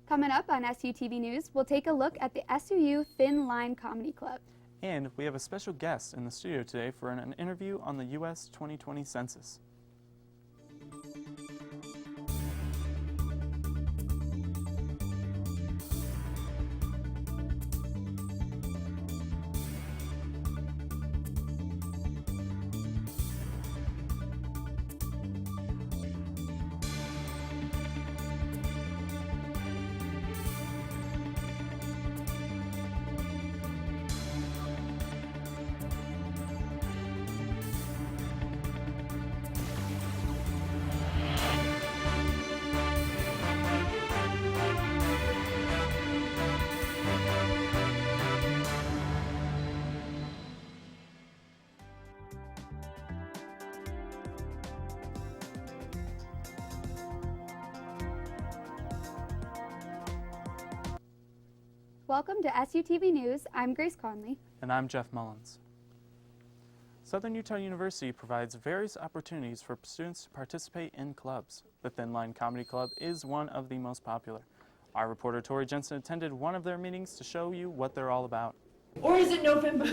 Coming up on SUTV News, we'll take a look at the SUU Thin Line Comedy Club. And we have a special guest in the studio today for an interview on the U.S. 2020 Census. Welcome to SUTV News. I'm Grace Conley. And I'm Jeff Mullins. Southern Utah University provides various opportunities for students to participate in clubs. The Thin Line Comedy Club is one of the most popular. Our reporter Tori Jensen attended one of their meetings to show you what they're all about. Or is it November?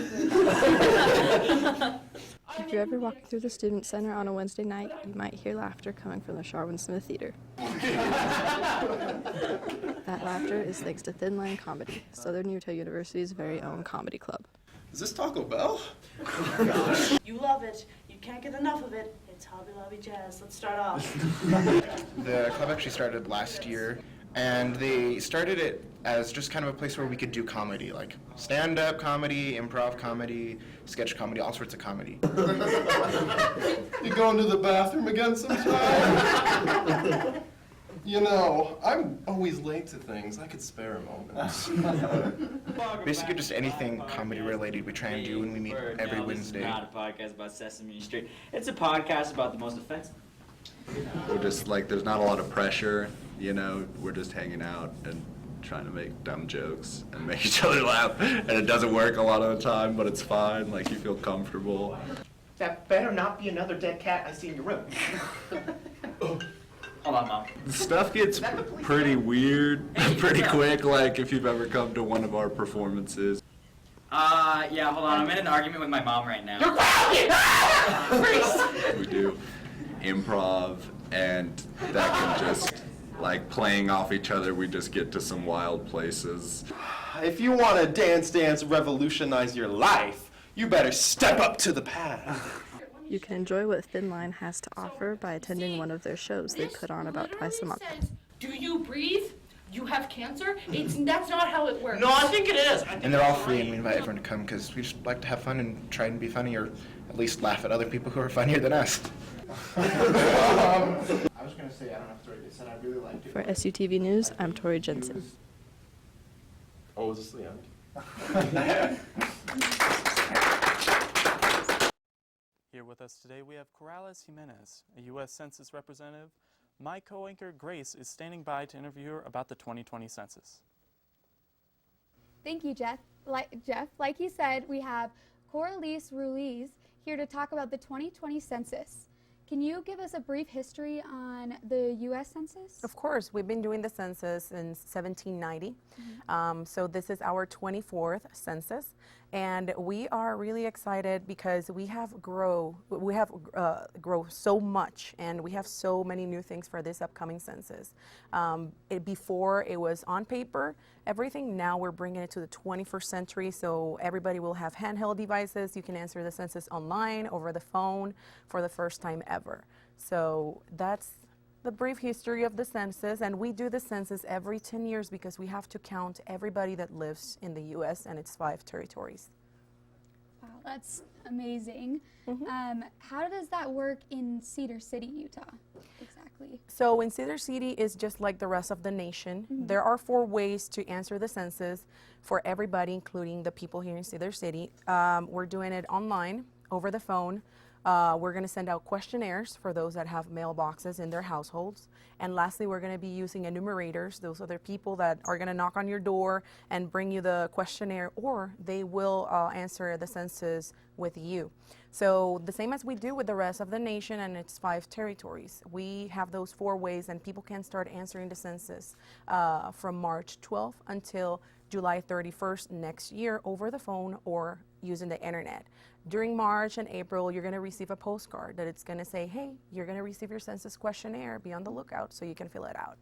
If you're ever walking through the Student Center on a Wednesday night, you might hear laughter coming from the Sharwin Smith Theater. That laughter is thanks to Thin Line Comedy, Southern Utah University's very own comedy club. Is this Taco Bell? You love it. You can't get enough of it. It's Hobby Lobby Jazz. Let's start off. The club actually started last year, and they started it as just kind of a place where we could do comedy, like stand-up comedy, improv comedy, sketch comedy, all sorts of comedy. You going to the bathroom again sometime? You know, I'm always late to things. I could spare a moment. Basically just anything comedy related we try and do when we meet every Wednesday. It's not a podcast about Sesame Street. It's a podcast about the most offensive. We're just like, there's not a lot of pressure, you know, we're just hanging out and trying to make dumb jokes and make each other laugh. And it doesn't work a lot of the time, but it's fine, like you feel comfortable. That better not be another dead cat I see in your room. Hold on, Mom. Stuff gets pretty weird pretty quick, like if you've ever come to one of our performances. Yeah, hold on. I'm in an argument with my mom right now. We do improv, and that can just, like playing off each other, we just get to some wild places. If you want to dance, revolutionize your life, you better step up to the path. You can enjoy what Thin Line has to offer by attending one of their shows they put on about twice a month. Do you breathe? You have cancer? That's not how it works. No, I think it is. And they're all free, and we invite everyone to come because we just like to have fun and try and be funny, or at least laugh at other people who are funnier than us. I was going to say, I don't know if Tori said, I really liked it. For SUTV News, I'm Tori Jensen. Oh, is this the end? Here with us today we have Corrales Jimenez, a U.S. Census representative. My co-anchor Grace is standing by to interview her about the 2020 census. Thank you, Jeff. Like you said, we have Corrales Ruiz here to talk about the 2020 census. Can you give us a brief history on the U.S. Census? Of course. We've been doing the census in 1790. So this is our 24th census. And we are really excited because we have grown so much, and we have so many new things for this upcoming census. Before it was on paper, everything. Now we're bringing it to the 21st century, so everybody will have handheld devices. You can answer the census online, over the phone, for the first time ever. So that's the brief history of the census, and we do the census every 10 years because we have to count everybody that lives in the U.S. and its 5 territories. Wow, that's amazing. How does that work in Cedar City, Utah, exactly? So in Cedar City is just like the rest of the nation. There are 4 ways to answer the census for everybody, including the people here in Cedar City. We're doing it online, over the phone, We're going to send out questionnaires for those that have mailboxes in their households. And lastly, we're going to be using enumerators. Those are the people that are going to knock on your door and bring you the questionnaire, or they will answer the census with you. So the same as we do with the rest of the nation and its 5 territories. We have those 4 ways, and people can start answering the census from March 12th until July 31st next year over the phone or using the internet. During March and April, you're going to receive a postcard that it's going to say, hey, you're going to receive your census questionnaire. Be on the lookout so you can fill it out.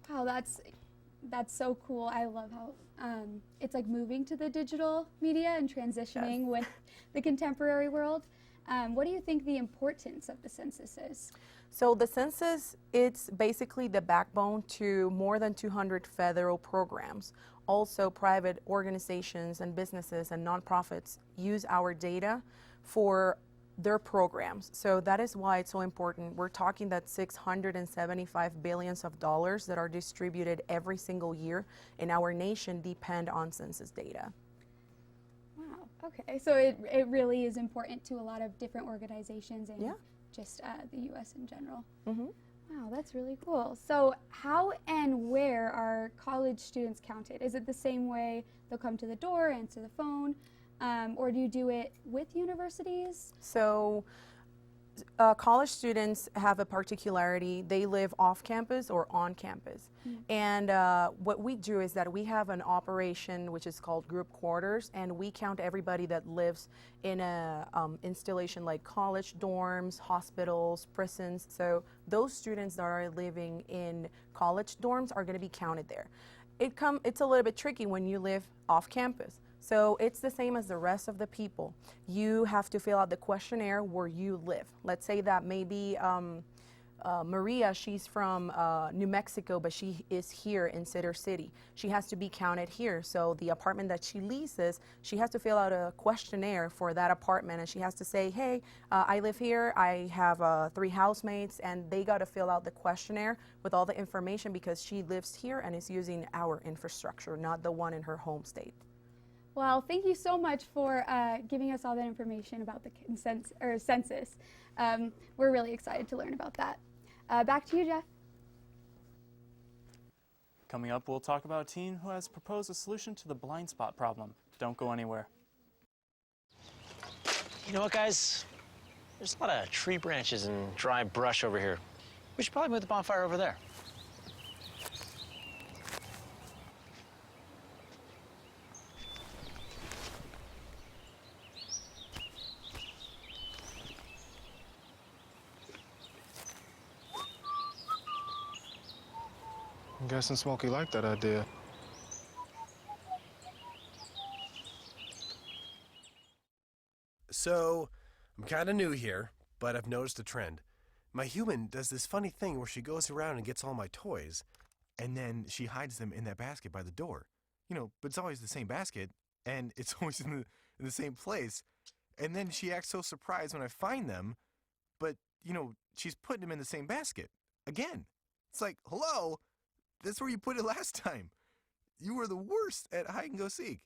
Wow, that's so cool. I love how it's like moving to the digital media and transitioning with the contemporary world. What do you think the importance of the census is? So the census, it's basically the backbone to more than 200 federal programs. Also, private organizations and businesses and nonprofits use our data for their programs. So that is why it's so important. We're talking that $675 billion that are distributed every single year in our nation depend on census data. Wow, okay. So it really is important to a lot of different organizations and just the U.S. in general. Mm-hmm. Wow, that's really cool. So how and where are college students counted? Is it the same way they'll come to the door, answer the phone, or do you do it with universities? So college students have a particularity. They live off campus or on campus. And what we do is that we have an operation which is called group quarters, and we count everybody that lives in a installation like college dorms, hospitals, prisons. So those students that are living in college dorms are going to be counted there. It's a little bit tricky when you live off campus. So it's the same as the rest of the people. You have to fill out the questionnaire where you live. Let's say that maybe Maria, she's from New Mexico, but she is here in Cedar City. She has to be counted here. So the apartment that she leases, she has to fill out a questionnaire for that apartment, and she has to say, hey, I live here, I have 3 housemates, and they got to fill out the questionnaire with all the information because she lives here and is using our infrastructure, not the one in her home state. Well, thank you so much for giving us all that information about the census. We're really excited to learn about that. Back to you, Jeff. Coming up, we'll talk about a teen who has proposed a solution to the blind spot problem. Don't go anywhere. You know what, guys? There's a lot of tree branches and dry brush over here. We should probably move the bonfire over there. I'm guessing Smokey liked that idea. So, I'm kind of new here, but I've noticed a trend. My human does this funny thing where she goes around and gets all my toys, and then she hides them in that basket by the door. You know, but it's always the same basket, and it's always in the same place. And then she acts so surprised when I find them, but, you know, she's putting them in the same basket. Again. It's like, hello? That's where you put it last time. You were the worst at hide and go seek.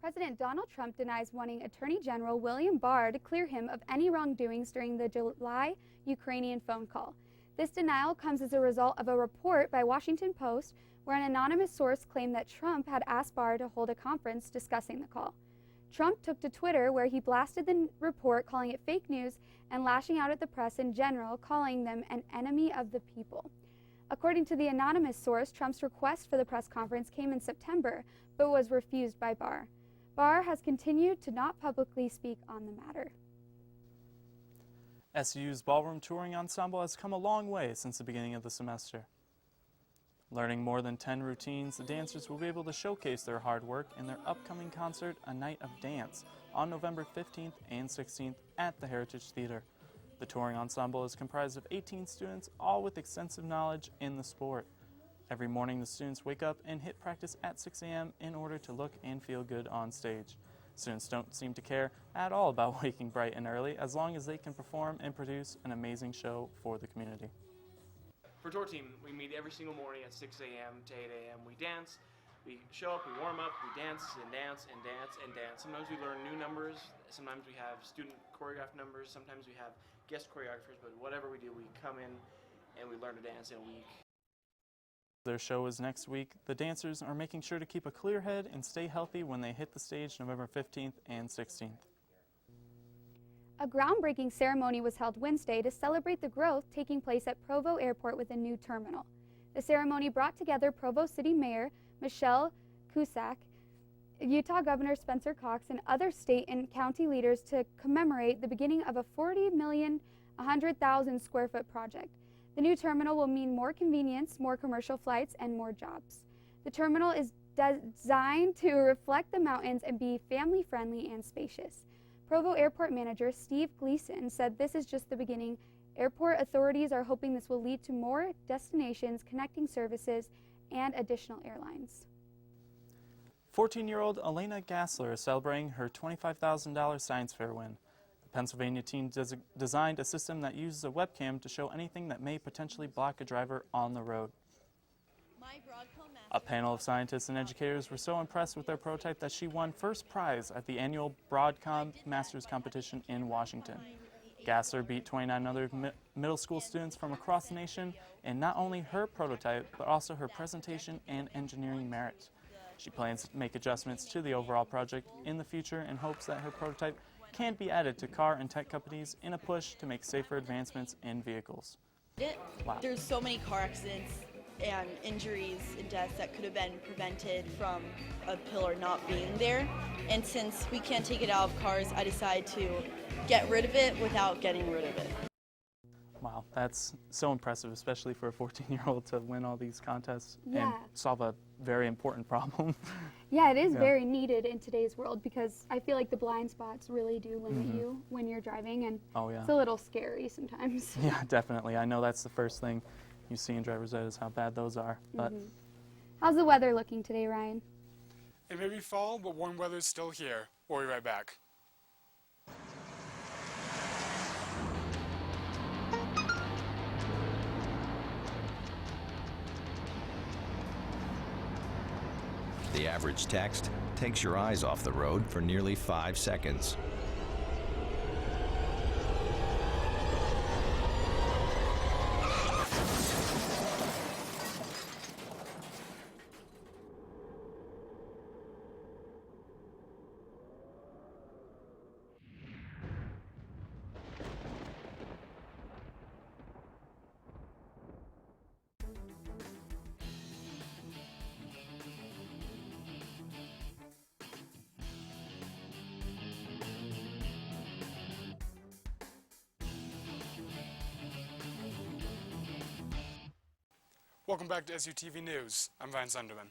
President Donald Trump denies wanting Attorney General William Barr to clear him of any wrongdoings during the July Ukrainian phone call. This denial comes as a result of a report by Washington Post where an anonymous source claimed that Trump had asked Barr to hold a conference discussing the call. Trump took to Twitter where he blasted the report, calling it fake news and lashing out at the press in general, calling them an enemy of the people. According to the anonymous source, Trump's request for the press conference came in September, but was refused by Barr. Barr has continued to not publicly speak on the matter. SU's ballroom touring ensemble has come a long way since the beginning of the semester. Learning more than 10 routines, the dancers will be able to showcase their hard work in their upcoming concert, A Night of Dance, on November 15th and 16th at the Heritage Theater. The touring ensemble is comprised of 18 students, all with extensive knowledge in the sport. Every morning, the students wake up and hit practice at 6 a.m. in order to look and feel good on stage. Students don't seem to care at all about waking bright and early as long as they can perform and produce an amazing show for the community. For tour team, we meet every single morning at 6 a.m. to 8 a.m. We dance, we show up, we warm up, we dance and dance and dance and dance. Sometimes we learn new numbers, sometimes we have student choreographed numbers, sometimes we have guest choreographers, but whatever we do, we come in and we learn to dance in a week. Their show is next week. The dancers are making sure to keep a clear head and stay healthy when they hit the stage November 15th and 16th. A groundbreaking ceremony was held Wednesday to celebrate the growth taking place at Provo Airport with a new terminal. The ceremony brought together Provo City Mayor Michelle Cusack, Utah Governor Spencer Cox, and other state and county leaders to commemorate the beginning of a 40,100,000 square foot project. The new terminal will mean more convenience, more commercial flights, and more jobs. The terminal is designed to reflect the mountains and be family-friendly and spacious. Provo Airport Manager Steve Gleason said this is just the beginning. Airport authorities are hoping this will lead to more destinations, connecting services, and additional airlines. 14-year-old Elena Gassler is celebrating her $25,000 science fair win. The Pennsylvania teen designed a system that uses a webcam to show anything that may potentially block a driver on the road. A panel of scientists and educators were so impressed with their prototype that she won first prize at the annual Broadcom Masters competition in Washington. Gassler beat 29 other middle school students from across the nation in not only her prototype, but also her presentation and engineering merit. She plans to make adjustments to the overall project in the future and hopes that her prototype can be added to car and tech companies in a push to make safer advancements in vehicles. Wow. There's so many car accidents and injuries and deaths that could have been prevented from a pillar not being there. And since we can't take it out of cars, I decided to get rid of it without getting rid of it. Wow, that's so impressive, especially for a 14-year-old to win all these contests and Yeah. solve a very important problem. Yeah, it is very needed in today's world because I feel like the blind spots really do limit you when you're driving, and it's a little scary sometimes. Yeah, definitely. I know that's the first thing you see in driver's ed is how bad those are. But How's the weather looking today, Ryan? It may be fall, but warm weather is still here. We'll be right back. The average text takes your eyes off the road for nearly 5 seconds. Welcome back to SUTV News. I'm Ryan Sunderman.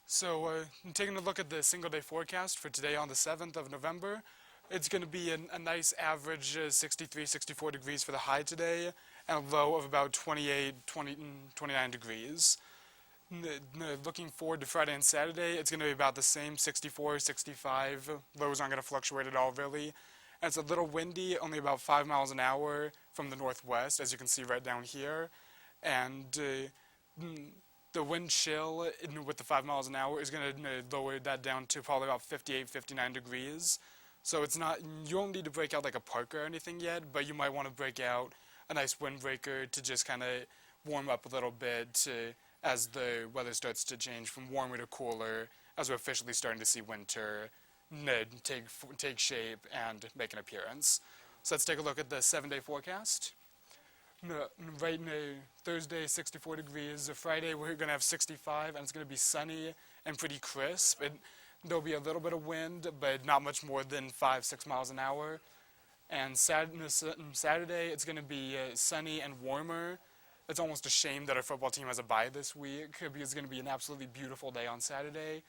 So, taking a look at the single-day forecast for today on the 7th of November, it's going to be a nice average 63, 64 degrees for the high today, and a low of about 28, 29 degrees. Looking forward to Friday and Saturday, it's going to be about the same, 64, 65. Lows aren't going to fluctuate at all, really. And it's a little windy, only about 5 miles an hour from the northwest, as you can see right down here. And the wind chill with the 5 miles an hour is going to lower that down to probably about 58, 59 degrees. So it's not, you won't need to break out like a parka or anything yet, but you might want to break out a nice windbreaker to just kind of warm up a little bit as the weather starts to change from warmer to cooler, as we're officially starting to see winter take shape and make an appearance. So let's take a look at the 7-day forecast. Right now, Thursday, 64 degrees. Friday, we're going to have 65, and it's going to be sunny and pretty crisp. There'll be a little bit of wind, but not much more than 5-6 miles an hour. And Saturday, it's going to be sunny and warmer. It's almost a shame that our football team has a bye this week, because it's going to be an absolutely beautiful day on Saturday.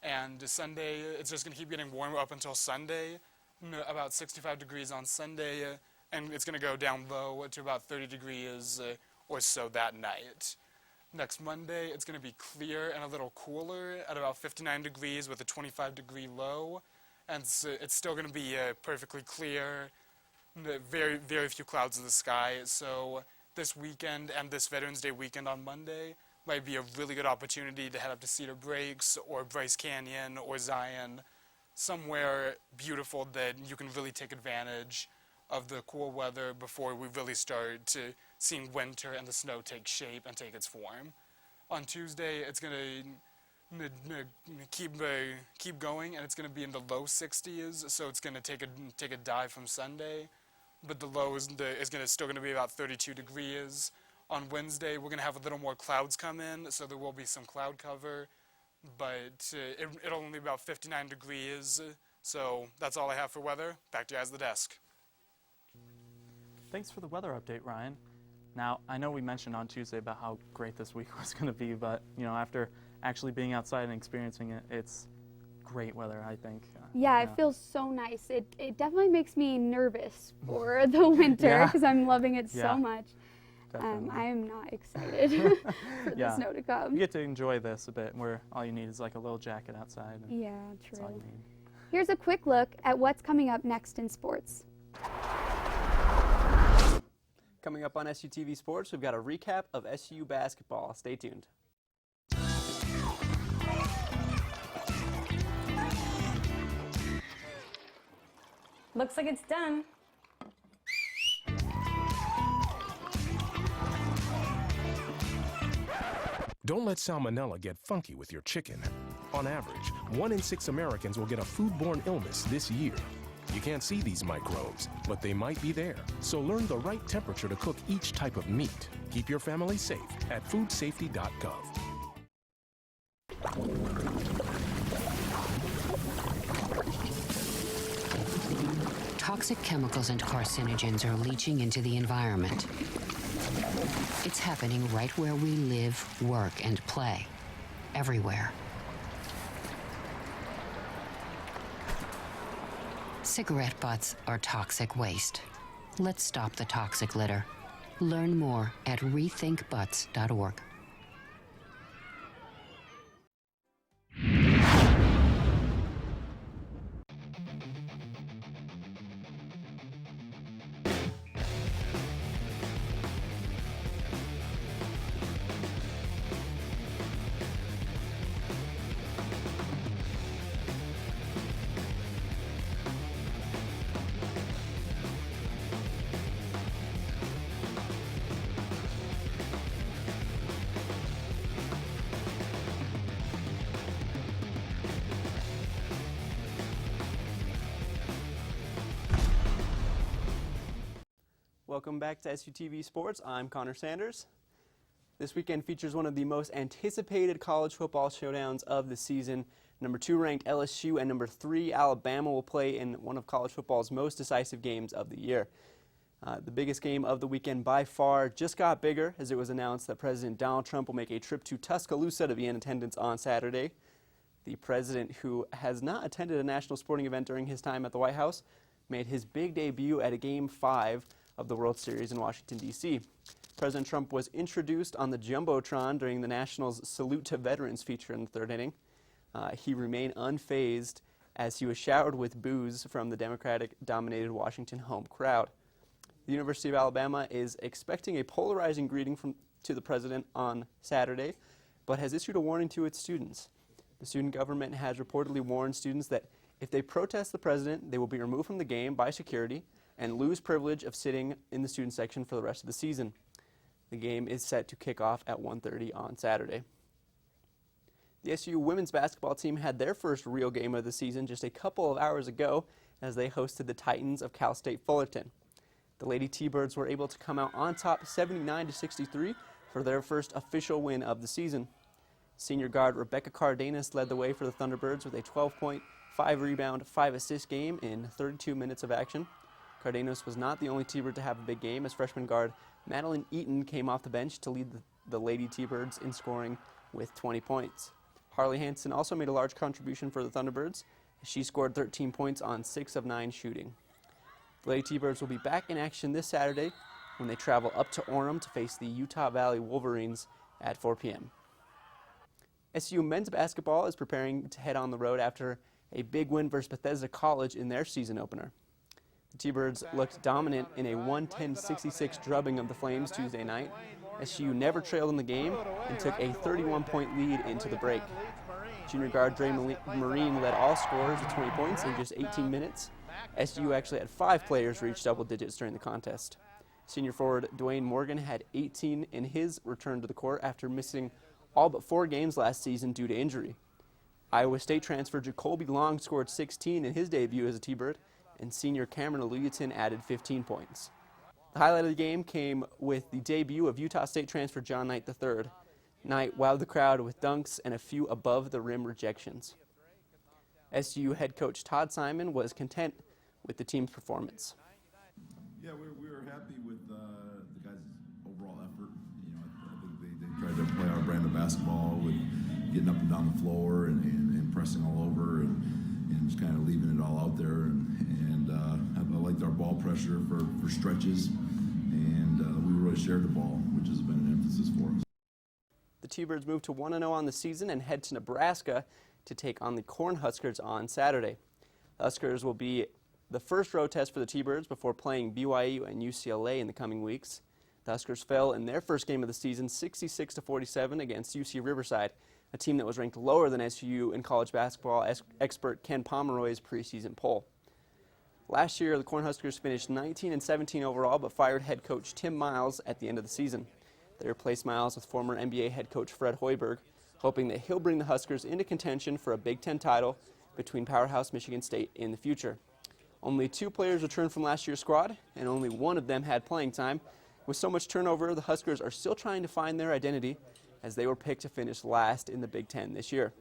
And Sunday, it's just going to keep getting warmer up until Sunday. About 65 degrees on Sunday. And it's going to go down low to about 30 degrees or so that night. Next Monday, it's going to be clear and a little cooler at about 59 degrees with a 25-degree low. and it's still going to be perfectly clear, very, very few clouds in the sky. So this weekend and this Veterans Day weekend on Monday might be a really good opportunity to head up to Cedar Breaks or Bryce Canyon or Zion, somewhere beautiful that you can really take advantage of the cool weather before we really start to seeing winter and the snow take shape and take its form. On Tuesday, it's going to keep going, and it's going to be in the low 60s, so it's going to take a dive from Sunday, but the low is still going to be about 32 degrees. On Wednesday, we're going to have a little more clouds come in, so there will be some cloud cover, but it'll only be about 59 degrees. So that's all I have for weather. Back to you guys at the desk. Thanks for the weather update, Ryan. Now, I know we mentioned on Tuesday about how great this week was going to be, but after actually being outside and experiencing it, it's great weather, I think. Yeah, it feels so nice. It definitely makes me nervous for the winter because I'm loving it so much. I am not excited for the snow to come. You get to enjoy this a bit, where all you need is like a little jacket outside. Yeah, true. That's all you need. Here's a quick look at what's coming up next in sports. Coming up on SUTV Sports, we've got a recap of SU basketball. Stay tuned. Looks like it's done. Don't let salmonella get funky with your chicken. On average, 1 in 6 Americans will get a foodborne illness this year. You can't see these microbes, but they might be there. So learn the right temperature to cook each type of meat. Keep your family safe at foodsafety.gov. Toxic chemicals and carcinogens are leaching into the environment. It's happening right where we live, work, and play. Everywhere. Cigarette butts are toxic waste. Let's stop the toxic litter. Learn more at rethinkbutts.org. Welcome back to SUTV Sports. I'm Connor Sanders. This weekend features one of the most anticipated college football showdowns of the season. Number 2 ranked LSU and number 3 Alabama will play in one of college football's most decisive games of the year. The biggest game of the weekend by far just got bigger as it was announced that President Donald Trump will make a trip to Tuscaloosa to be in attendance on Saturday. The president, who has not attended a national sporting event during his time at the White House, made his big debut at a Game 5 of the World Series in Washington, D.C. President Trump was introduced on the Jumbotron during the Nationals' Salute to Veterans feature in the third inning. He remained unfazed as he was showered with boos from the Democratic-dominated Washington home crowd. The University of Alabama is expecting a polarizing greeting to the president on Saturday, but has issued a warning to its students. The student government has reportedly warned students that if they protest the president, they will be removed from the game by security and lose privilege of sitting in the student section for the rest of the season. The game is set to kick off at 1:30 on Saturday. The SU women's basketball team had their first real game of the season just a couple of hours ago as they hosted the Titans of Cal State Fullerton. The Lady T-Birds were able to come out on top 79-63 for their first official win of the season. Senior guard Rebecca Cardenas led the way for the Thunderbirds with a 12-point, 5-rebound, 5-assist game in 32 minutes of action. Cardenas was not the only T-Bird to have a big game, as freshman guard Madeline Eaton came off the bench to lead the Lady T-Birds in scoring with 20 points. Harley Hansen also made a large contribution for the Thunderbirds. She scored 13 points on 6 of 9 shooting. The Lady T-Birds will be back in action this Saturday when they travel up to Orem to face the Utah Valley Wolverines at 4 p.m. SU men's basketball is preparing to head on the road after a big win versus Bethesda College in their season opener. The T-Birds looked dominant in a 110-66 drubbing of the Flames Tuesday night. SU never trailed in the game and took a 31-point lead into the break. Junior guard Dre Marine led all scorers with 20 points in just 18 minutes. SU actually had 5 players reach double digits during the contest. Senior forward Dwayne Morgan had 18 in his return to the court after missing all but 4 games last season due to injury. Iowa State transfer Jacoby Long scored 16 in his debut as a T-Bird, and senior Cameron Aluyatin added 15 points. The highlight of the game came with the debut of Utah State transfer John Knight III. Knight wowed the crowd with dunks and a few above-the-rim rejections. SU head coach Todd Simon was content with the team's performance. Yeah, we were happy with the guys' overall effort. You know, I think they tried to play our brand of basketball with getting up and down the floor and pressing all over and just kind of leaving it all out there. And I liked our ball pressure for stretches, and we really shared the ball, which has been an emphasis for us. The T-Birds moved to 1-0 on the season and head to Nebraska to take on the Cornhuskers on Saturday. The Huskers will be the first road test for the T-Birds before playing BYU and UCLA in the coming weeks. The Huskers fell in their first game of the season 66-47 against UC Riverside, a team that was ranked lower than SU in college basketball expert Ken Pomeroy's preseason poll. Last year, the Cornhuskers finished 19-17 overall, but fired head coach Tim Miles at the end of the season. They replaced Miles with former NBA head coach Fred Hoiberg, hoping that he'll bring the Huskers into contention for a Big Ten title between powerhouse Michigan State in the future. Only 2 players returned from last year's squad, and only one of them had playing time. With so much turnover, the Huskers are still trying to find their identity as they were picked to finish last in the Big Ten this year.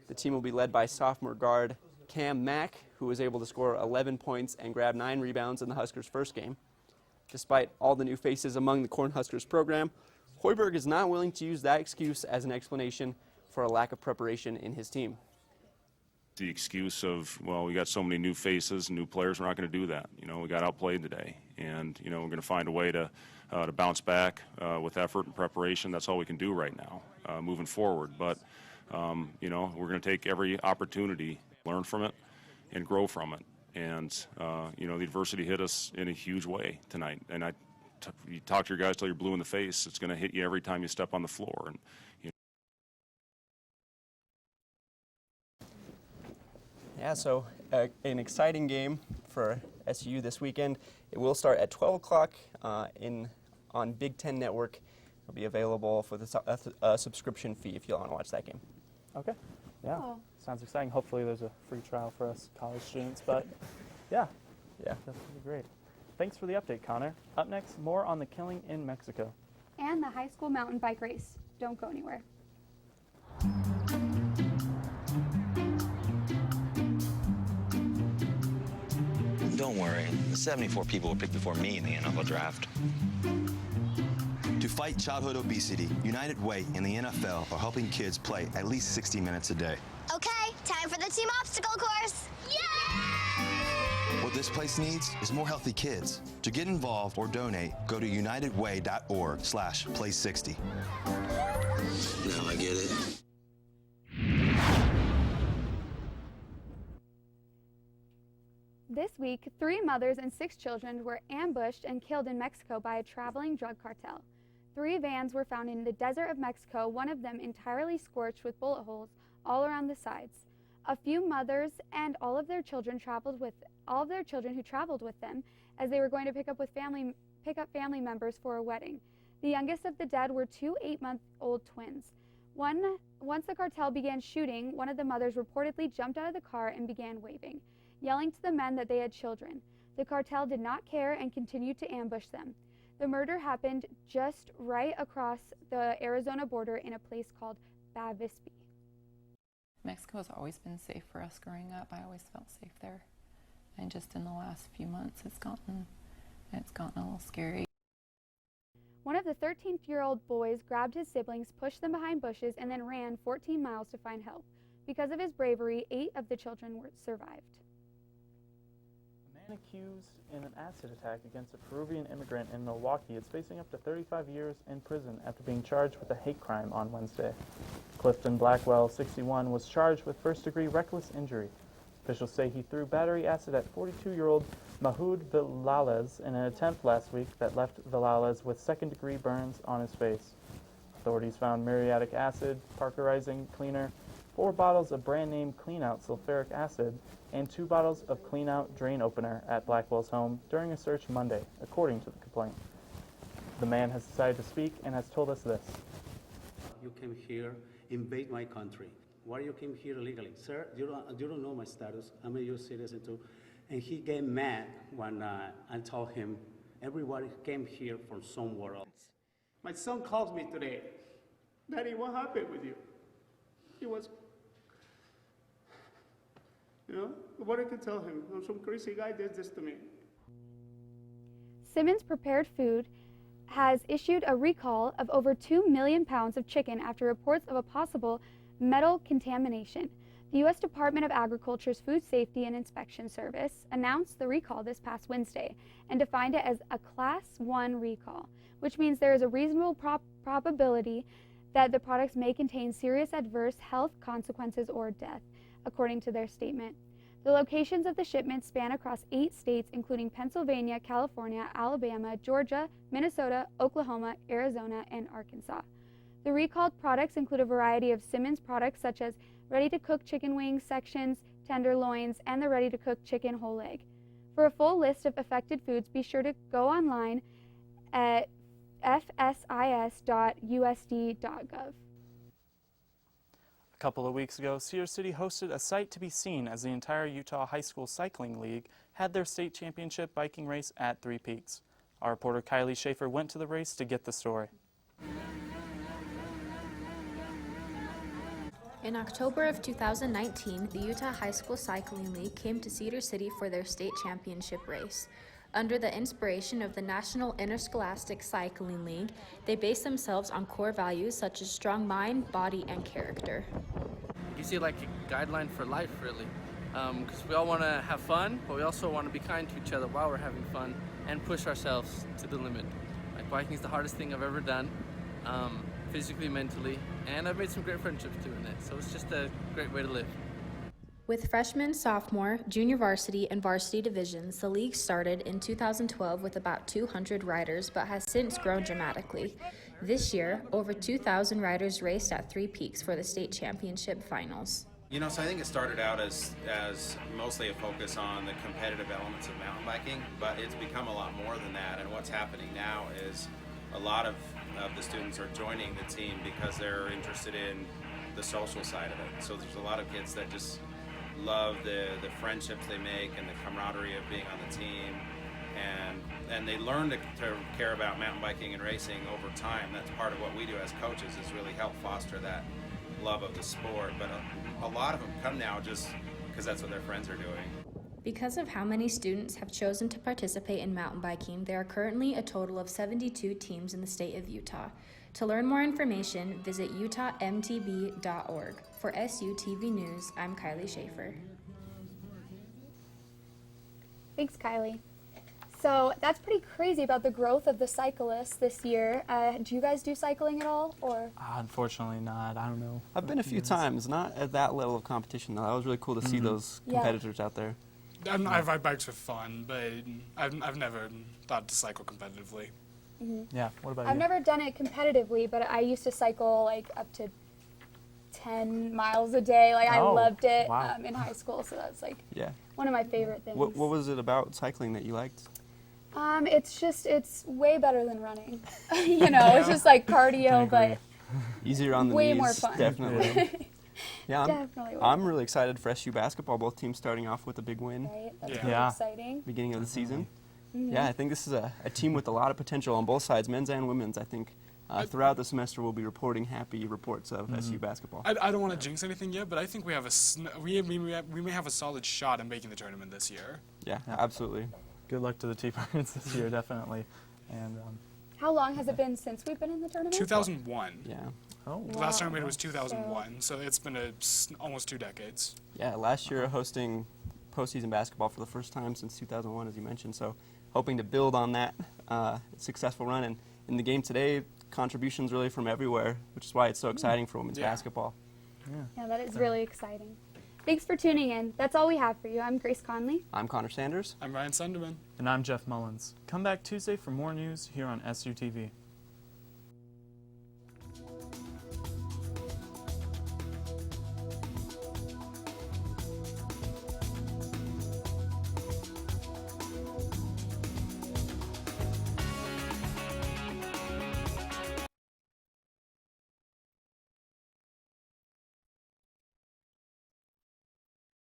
The team will be led by sophomore guard Cam Mack, who was able to score 11 points and grab 9 rebounds in the Huskers' first game. Despite all the new faces among the Cornhuskers program, Hoiberg is not willing to use that excuse as an explanation for a lack of preparation in his team. The excuse of, well, we got so many new faces and new players, we're not going to do that. You know, we got outplayed today, and you know, we're going to find a way to bounce back with effort and preparation. That's all we can do right now, moving forward. But you know, we're going to take every opportunity, learn from it, and grow from it. And you know, the adversity hit us in a huge way tonight. And you talk to your guys till you're blue in the face. It's going to hit you every time you step on the floor. And you know. Yeah, so an exciting game for SU this weekend. It will start at 12 o'clock on Big Ten Network. It'll be available for the subscription fee if you want to watch that game. Okay. Yeah. Cool. Sounds exciting. Hopefully there's a free trial for us college students, but yeah, that's going to be great. Thanks for the update, Connor. Up next, more on the killing in Mexico. And the high school mountain bike race. Don't go anywhere. Don't worry, the 74 people were picked before me in the NFL draft. To fight childhood obesity, United Way and the NFL are helping kids play at least 60 minutes a day. Okay, time for the team obstacle course. Yay! What this place needs is more healthy kids. To get involved or donate, go to unitedway.org/play60. Now I get it. This week, 3 mothers and 6 children were ambushed and killed in Mexico by a traveling drug cartel. 3 vans were found in the desert of Mexico, one of them entirely scorched with bullet holes all around the sides. A few mothers and all of their children who traveled with them as they were going to pick up family members for a wedding. The youngest of the dead were 2 8-month-old twins. Once the cartel began shooting, one of the mothers reportedly jumped out of the car and began waving, yelling to the men that they had children. The cartel did not care and continued to ambush them. The murder happened just right across the Arizona border in a place called Bavispe. Mexico has always been safe for us growing up. I always felt safe there. And just in the last few months, it's gotten a little scary. One of the 13-year-old boys grabbed his siblings, pushed them behind bushes, and then ran 14 miles to find help. Because of his bravery, 8 of the children survived. A man accused in an acid attack against a Peruvian immigrant in Milwaukee is facing up to 35 years in prison after being charged with a hate crime on Wednesday. Clifton Blackwell, 61, was charged with first-degree reckless injury. Officials say he threw battery acid at 42-year-old Mahoud Villalez in an attempt last week that left Villalez with second-degree burns on his face. Authorities found muriatic acid, parkerizing cleaner, 4 bottles of brand-name Clean-Out sulfuric acid, and 2 bottles of Clean-Out drain opener at Blackwell's home during a search Monday, according to the complaint. The man has decided to speak and has told us this. You came here, invade my country. Why you came here illegally? Sir, you don't know my status. I'm a U.S. citizen too. And he get mad when I told him everybody came here from somewhere else. My son calls me today. Daddy, what happened with you? He was, what I could tell him. Some crazy guy did this to me. Simmons Prepared Food has issued a recall of over 2 million pounds of chicken after reports of a possible metal contamination. The U.S. Department of Agriculture's Food Safety and Inspection Service announced the recall this past Wednesday and defined it as a Class 1 recall, which means there is a reasonable probability that the products may contain serious adverse health consequences or death, according to their statement. The locations of the shipments span across 8 states, including Pennsylvania, California, Alabama, Georgia, Minnesota, Oklahoma, Arizona, and Arkansas. The recalled products include a variety of Simmons products such as ready-to-cook chicken wings, sections, tenderloins, and the ready-to-cook chicken whole leg. For a full list of affected foods, be sure to go online at fsis.usd.gov. A couple of weeks ago, Cedar City hosted a sight to be seen as the entire Utah High School Cycling League had their state championship biking race at Three Peaks. Our reporter Kylie Schaefer went to the race to get the story. In October of 2019, the Utah High School Cycling League came to Cedar City for their state championship race. Under the inspiration of the National Interscholastic Cycling League, they base themselves on core values such as strong mind, body, and character. You see like a guideline for life, really, because we all want to have fun, but we also want to be kind to each other while we're having fun and push ourselves to the limit. Like biking is the hardest thing I've ever done. Physically, mentally, and I've made some great friendships doing it, so it's just a great way to live. With freshman, sophomore, junior varsity, and varsity divisions, the league started in 2012 with about 200 riders, but has since grown dramatically. This year, over 2,000 riders raced at Three Peaks for the state championship finals. So I think it started out as mostly a focus on the competitive elements of mountain biking, but it's become a lot more than that, and what's happening now is a lot of the students are joining the team because they're interested in the social side of it. So there's a lot of kids that just love the friendships they make and the camaraderie of being on the team, and they learn to care about mountain biking and racing over time. That's part of what we do as coaches, is really help foster that love of the sport. But a lot of them come now just because that's what their friends are doing. Because of how many students have chosen to participate in mountain biking, there are currently a total of 72 teams in the state of Utah. To learn more information, visit utahmtb.org. For SUTV News, I'm Kylie Schaefer. Thanks, Kylie. So that's pretty crazy about the growth of the cyclists this year. Do you guys do cycling at all, or? Unfortunately not. I don't know. I've been a few times, not at that level of competition though. That was really cool to see those competitors out there. I ride bikes for fun, but I've never thought to cycle competitively. Yeah, what about you? I've never done it competitively, but I used to cycle like up to 10 miles a day. Like I loved it in high school, so that's like one of my favorite things. What was it about cycling that you liked? It's way better than running. It's just like cardio, but easier on the way knees, more fun. Definitely. Definitely. I'm really excited for SU basketball. Both teams starting off with a big win. Right, that's pretty exciting. Beginning of the season. Mm-hmm. Yeah, I think this is a team with a lot of potential on both sides, men's and women's. I think throughout the semester we'll be reporting happy reports of SU basketball. I don't want to jinx anything yet, but I think we have we may have a solid shot at making the tournament this year. Yeah, absolutely. Good luck to the T-Birds this year, definitely. And how long has it been since we've been in the tournament? 2001. Yeah. Oh. The last tournament was 2001, so it's been almost 2 decades. Yeah, last year hosting postseason basketball for the first time since 2001, as you mentioned. So hoping to build on that successful run. And in the game today, contributions really from everywhere, which is why it's so exciting for women's basketball. Yeah, that is really exciting. Thanks for tuning in. That's all we have for you. I'm Grace Conley. I'm Connor Sanders. I'm Ryan Sunderman. And I'm Jeff Mullins. Come back Tuesday for more news here on SUTV.